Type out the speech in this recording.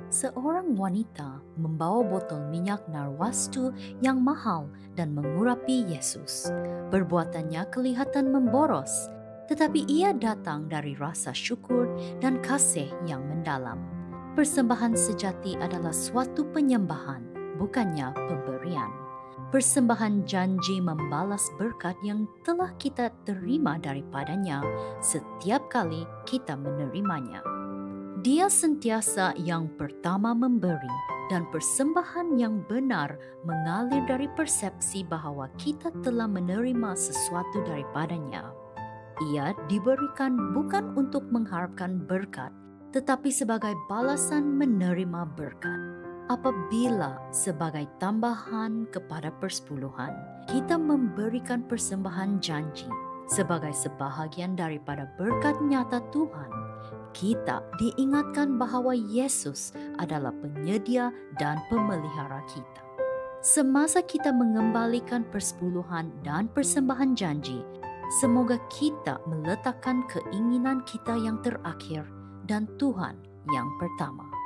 Seorang wanita membawa botol minyak narwastu yang mahal dan mengurapi Yesus. Perbuatannya kelihatan memboros, tetapi ia datang dari rasa syukur dan kasih yang mendalam. Persembahan sejati adalah suatu penyembahan, bukannya pemberian. Persembahan janji membalas berkat yang telah kita terima daripadanya setiap kali kita menerimanya. Dia sentiasa yang pertama memberi, dan persembahan yang benar mengalir dari persepsi bahwa kita telah menerima sesuatu daripadanya. Ia diberikan bukan untuk mengharapkan berkat, tetapi sebagai balasan menerima berkat. Apabila sebagai tambahan kepada persepuluhan, kita memberikan persembahan janji sebagai sebahagian daripada berkat nyata Tuhan, kita diingatkan bahwa Yesus adalah penyedia dan pemelihara kita. Semasa kita mengembalikan persepuluhan dan persembahan janji, semoga kita meletakkan keinginan kita yang terakhir dan Tuhan yang pertama.